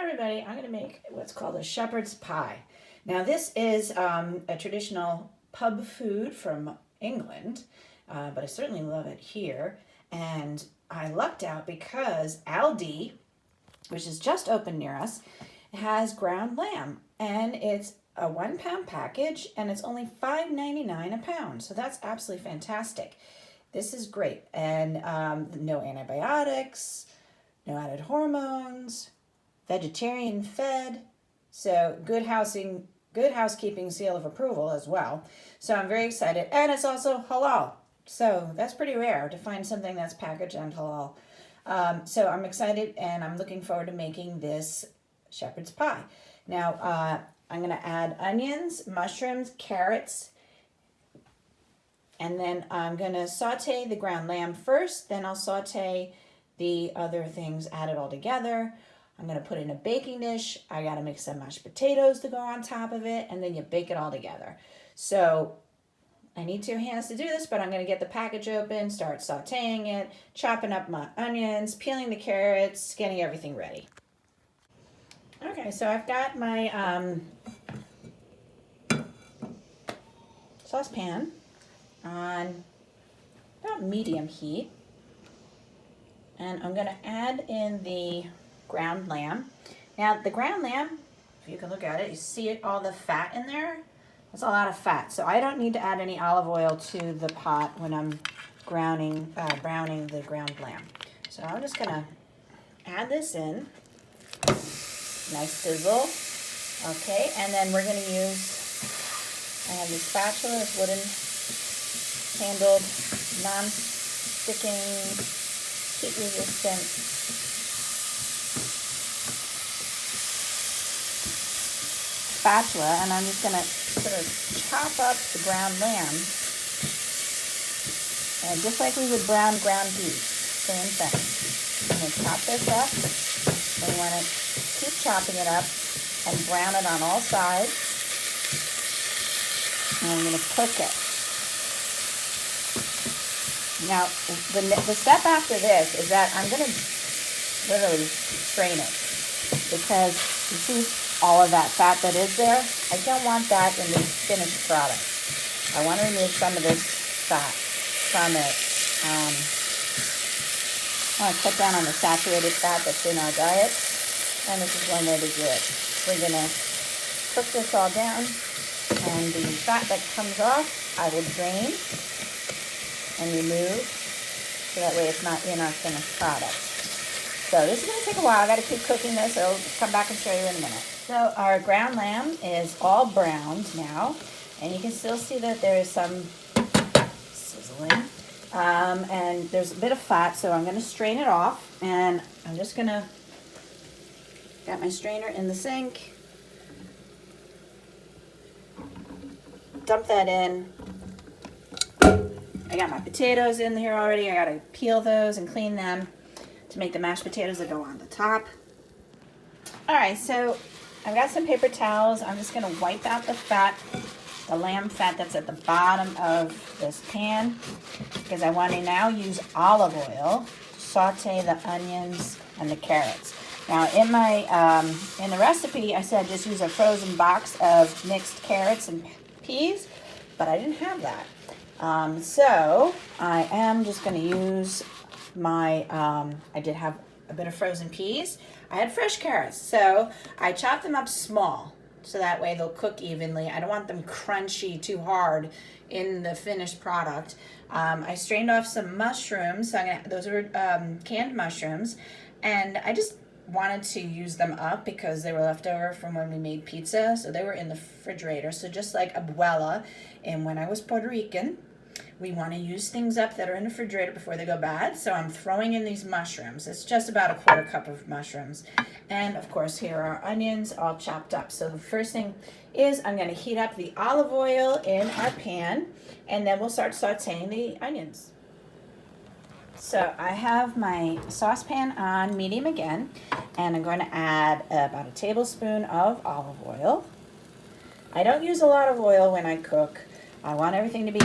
everybody, I'm going to make what's called a shepherd's pie. Now this is a traditional pub food from England, but I certainly love it here. And I lucked out because Aldi, which is just open near us, has ground lamb. And it's a 1 pound package and it's only $5.99 a pound. So that's absolutely fantastic. This is great. And no antibiotics, no added hormones, vegetarian fed, so good housekeeping seal of approval as well. So I'm very excited, and it's also halal. So that's pretty rare to find something that's packaged and halal. So I'm excited, and I'm looking forward to making this shepherd's pie. Now I'm going to add onions, mushrooms, carrots, and then I'm going to saute the ground lamb first. Then I'll saute the other things, add it all together. I'm going to put it in a baking dish. I got to make some mashed potatoes to go on top of it, and then you bake it all together. So I need 2 hands to do this, but I'm going to get the package open, start sauteing it, chopping up my onions, peeling the carrots, getting everything ready. Okay, so I've got my saucepan on about medium heat. And I'm going to add in the ground lamb. Now the ground lamb, if you can look at it, you see it, all the fat in there. That's a lot of fat. So I don't need to add any olive oil to the pot when I'm browning the ground lamb. So I'm just going to add this in. Nice sizzle. Okay, and then we're going to use, I have this spatula, this wooden handled, non-sticking, heat resistant spatula, and I'm just going to sort of chop up the ground lamb, and just like we would brown ground beef, same thing. I'm going to chop this up, and want to keep chopping it up and brown it on all sides, and I'm going to cook it. Now, the step after this is that I'm going to literally strain it, because you see all of that fat that is there? I don't want that in the finished product. I want to remove some of this fat from it. I want to cut down on the saturated fat that's in our diet, and this is one way to do it. We're going to cook this all down, and the fat that comes off, I will drain and remove, so that way it's not in our finished product. So this is going to take a while. I got to keep cooking this, so I'll come back and show you in a minute. So our ground lamb is all browned now, and you can still see that there is some sizzling, and there's a bit of fat, so I'm going to strain it off, and I'm just going to got my strainer in the sink, dump that in. I got my potatoes in here already. I got to peel those and clean them to make the mashed potatoes that go on the top. All right, so I've got some paper towels. I'm just going to wipe out the fat, the lamb fat that's at the bottom of this pan, because I want to now use olive oil to saute the onions and the carrots. Now in my in the recipe, I said just use a frozen box of mixed carrots and peas, but I didn't have that. So I am just going to use my, I did have a bit of frozen peas. I had fresh carrots, so I chopped them up small, so that way they'll cook evenly. I don't want them crunchy too hard in the finished product. I strained off some mushrooms, so those are canned mushrooms, and I just wanted to use them up because they were left over from when we made pizza, so they were in the refrigerator. So just like abuela, and when I was Puerto Rican, we want to use things up that are in the refrigerator before they go bad. So I'm throwing in these mushrooms. It's just about a 1/4 cup of mushrooms. And of course, here are onions all chopped up. So the first thing is I'm going to heat up the olive oil in our pan, and then we'll start sauteing the onions. So I have my saucepan on medium again, and I'm going to add about a tablespoon of olive oil. I don't use a lot of oil when I cook. I want everything to be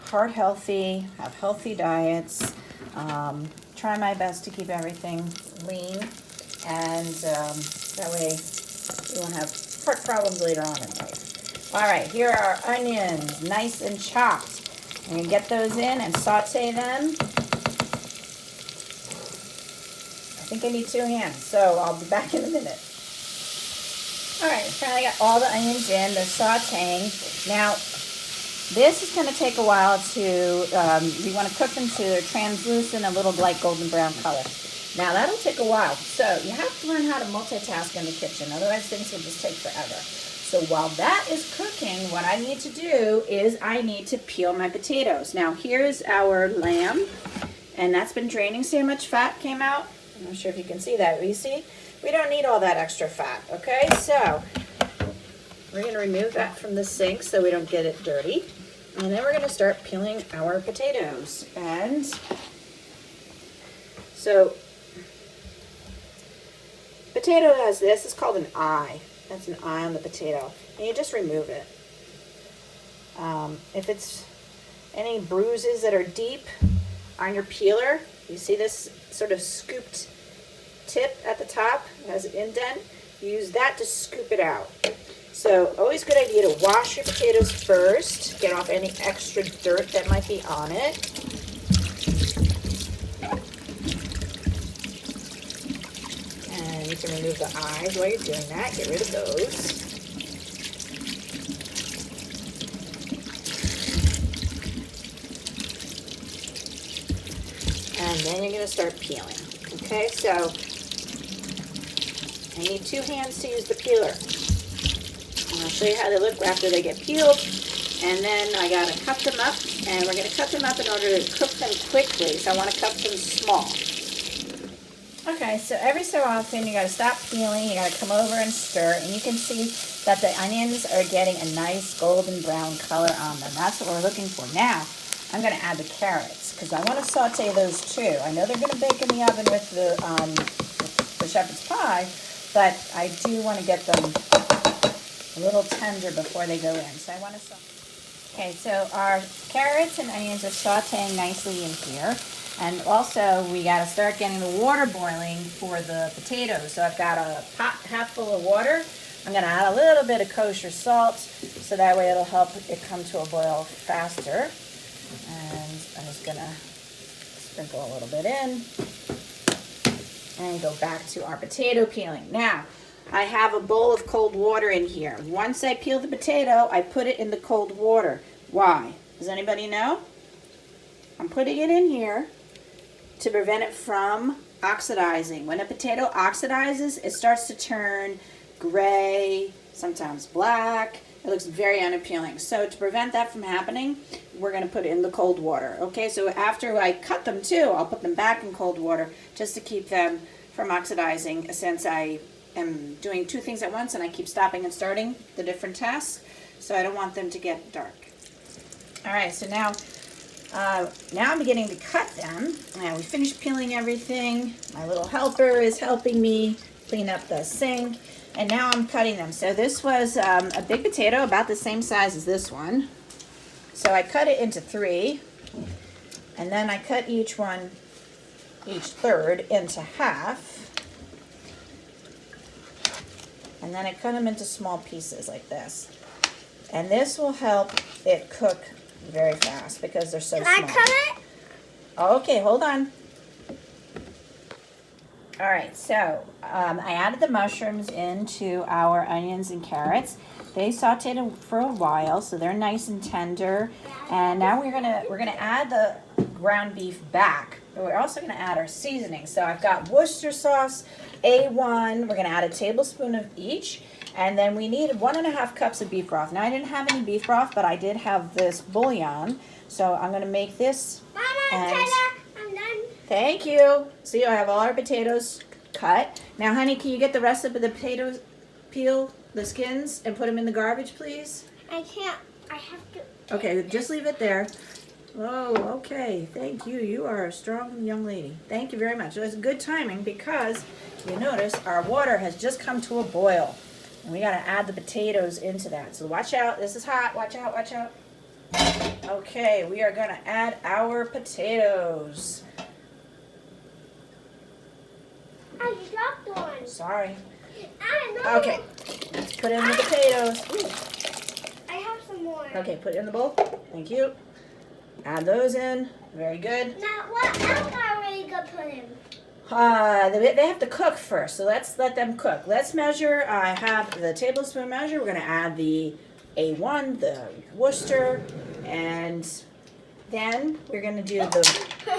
heart healthy, have healthy diets, try my best to keep everything lean. And that way we won't have heart problems later on in life. All right, here are our onions, nice and chopped. I'm going to get those in and saute them. I think I need 2 hands, so I'll be back in a minute. All right, finally got all the onions in. They're sauteing. Now, this is going to take a while to, we want to cook them to they're translucent, a little light golden brown color. Now, that'll take a while. So, you have to learn how to multitask in the kitchen. Otherwise, things will just take forever. So, while that is cooking, what I need to do is I need to peel my potatoes. Now, here's our lamb, and that's been draining. See how much fat came out? I'm not sure if you can see that. You see? We don't need all that extra fat, okay? So, we're going to remove that from the sink so we don't get it dirty. And then we're going to start peeling our potatoes. And so, potato has this. It's called an eye. That's an eye on the potato. And you just remove it. If it's any bruises that are deep on your peeler, you see this sort of scooped tip at the top, it has an indent. You use that to scoop it out. So always good idea to wash your potatoes first, get off any extra dirt that might be on it. And you can remove the eyes while you're doing that, get rid of those. And then you're going to start peeling. Okay, so I need 2 hands to use the peeler. And I'll show you how they look after they get peeled. And then I got to cut them up, and we're going to cut them up in order to cook them quickly. So I want to cut them small. Okay, so every so often you got to stop peeling, you got to come over and stir, and you can see that the onions are getting a nice golden brown color on them. That's what we're looking for. Now, I'm going to add the carrots because I want to saute those too. I know they're going to bake in the oven with the shepherd's pie, but I do want to get them a little tender before they go in. So I want to saute. Okay, so our carrots and onions are sauteing nicely in here. And also, we got to start getting the water boiling for the potatoes. So I've got a pot half full of water. I'm going to add a little bit of kosher salt, so that way it'll help it come to a boil faster. And I'm just going to sprinkle a little bit in and go back to our potato peeling. Now, I have a bowl of cold water in here. Once I peel the potato, I put it in the cold water. Why? Does anybody know? I'm putting it in here to prevent it from oxidizing. When a potato oxidizes, it starts to turn gray, sometimes black. It looks very unappealing. So to prevent that from happening, we're going to put it in the cold water. Okay, so after I cut them too, I'll put them back in cold water just to keep them from oxidizing, since I am doing 2 things at once and I keep stopping and starting the different tasks. So I don't want them to get dark. All right, so now I'm beginning to cut them. Now we finished peeling everything. My little helper is helping me clean up the sink. And now I'm cutting them. So this was a big potato, about the same size as this one. So I cut it into 3. And then I cut each third into half. And then I cut them into small pieces like this. And this will help it cook very fast because they're so small. Can I cut it? Okay, hold on. All right, so I added the mushrooms into our onions and carrots. They sauteed for a while, so they're nice and tender. And now we're gonna add the ground beef back. But we're also gonna add our seasoning. So I've got Worcester sauce, A1. We're gonna add a tablespoon of each. And then we need 1.5 cups of beef broth. Now, I didn't have any beef broth, but I did have this bouillon. So I'm going to make this. Mama, I'm done. Thank you. See, I have all our potatoes cut. Now, honey, can you get the rest of the potatoes, peel the skins, and put them in the garbage, please? I can't. I have to. Okay, just leave it there. Oh, okay. Thank you. You are a strong young lady. Thank you very much. It was good timing because you notice our water has just come to a boil. And we got to add the potatoes into that. So watch out. This is hot. Watch out. Watch out. Okay, we are going to add our potatoes. Oh, you dropped one. Sorry. I know. Okay, let's put in the potatoes. Ooh. I have some more. Okay, put it in the bowl. Thank you. Add those in. Very good. Now, what else are we going to put in? They have to cook first, so let's let them cook. Let's measure. I have the tablespoon measure. We're going to add the A1, the Worcester, and then we're going to do the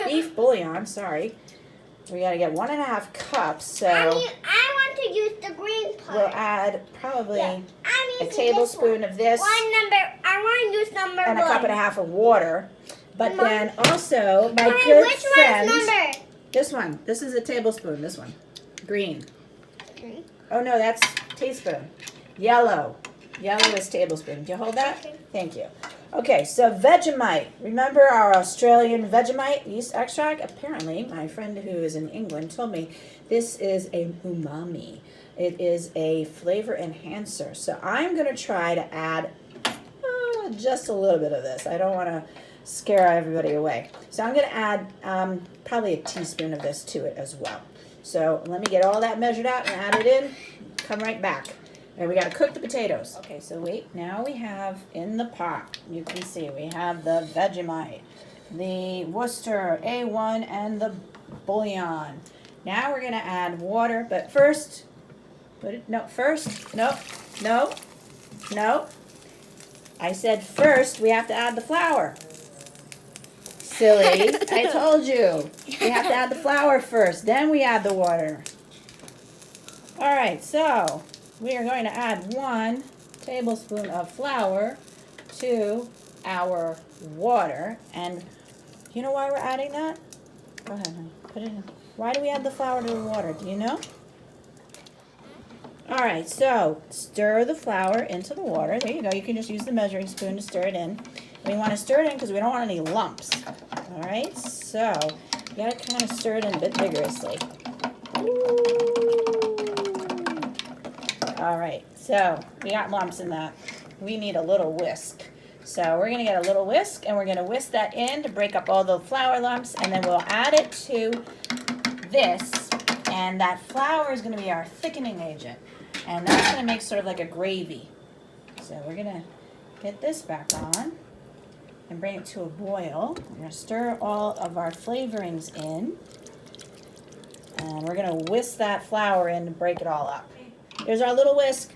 beef bouillon. Sorry. We got to get 1.5 cups, so I want to use the green part. we'll add probably I'm a using tablespoon of this I want to use number and 1. a cup and a half of water. But Mom. then also, my Mommy, good which friend, one's number? this one. This is a tablespoon. This one, green. Okay. Oh no, that's teaspoon. Yellow. Yellow is tablespoon. Can you hold that? Okay. Thank you. Okay, so Vegemite. Remember our Australian Vegemite yeast extract? Apparently, my friend who is in England told me this is a umami. It is a flavor enhancer. So I'm going to try to add just a little bit of this. I don't want to scare everybody away. So I'm going to add probably a teaspoon of this to it as well. So let me get all that measured out and add it in. Come right back. And we got to cook the potatoes. Okay, so wait. Now we have in the pot, you can see we have the Vegemite, the Worcester, A1, and the bouillon. Now we're going to add water, but first, no. I said first we have to add the flour. Silly. I told you. We have to add the flour first, then we add the water. All right, so we are going to add 1 tablespoon of flour to our water. And you know why we're adding that? Go ahead, honey. Put it in. Why do we add the flour to the water? Do you know? All right, so stir the flour into the water. There you go. You can just use the measuring spoon to stir it in. We want to stir it in because we don't want any lumps. All right, so you got to kind of stir it in a bit vigorously. All right, so we got lumps in that. We need a little whisk. So we're going to get a little whisk, and we're going to whisk that in to break up all the flour lumps, and then we'll add it to this, and that flour is going to be our thickening agent, and that's going to make sort of like a gravy. So we're going to get this back on and bring it to a boil. We're going to stir all of our flavorings in, and we're going to whisk that flour in to break it all up. Here's our little whisk.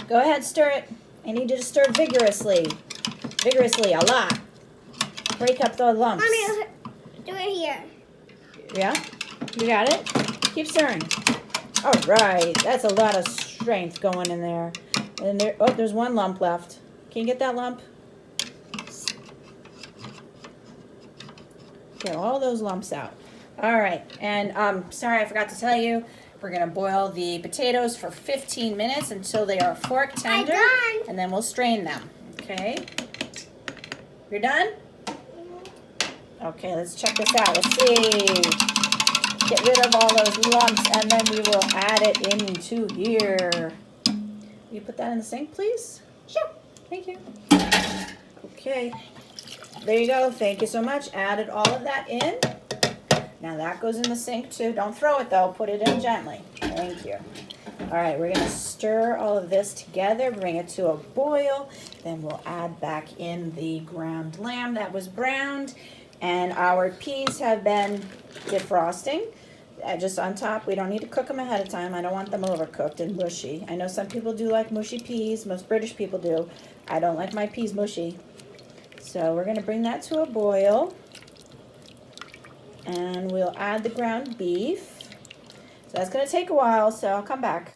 Go ahead, stir it. I need you to stir vigorously. Vigorously, a lot. Break up the lumps. Mommy, do it here. Yeah? You got it? Keep stirring. All right. That's a lot of strength going in there. And there, oh, there's 1 lump left. Can you get that lump? Get all those lumps out. All right. And sorry, I forgot to tell you. We're going to boil the potatoes for 15 minutes until they are fork tender. I'm done. And then we'll strain them. Okay? You're done? Okay, let's check this out. Let's see. Get rid of all those lumps, and then we will add it into here. Will you put that in the sink, please? Sure. Thank you. Okay. There you go. Thank you so much. Added all of that in. Now that goes in the sink too. Don't throw it though. Put it in gently. Thank you. All right, we're going to stir all of this together, bring it to a boil. Then we'll add back in the ground lamb that was browned. And our peas have been defrosting. Just on top, we don't need to cook them ahead of time. I don't want them overcooked and mushy. I know some people do like mushy peas. Most British people do. I don't like my peas mushy. So we're going to bring that to a boil. And we'll add the ground beef. So that's going to take a while, so I'll come back.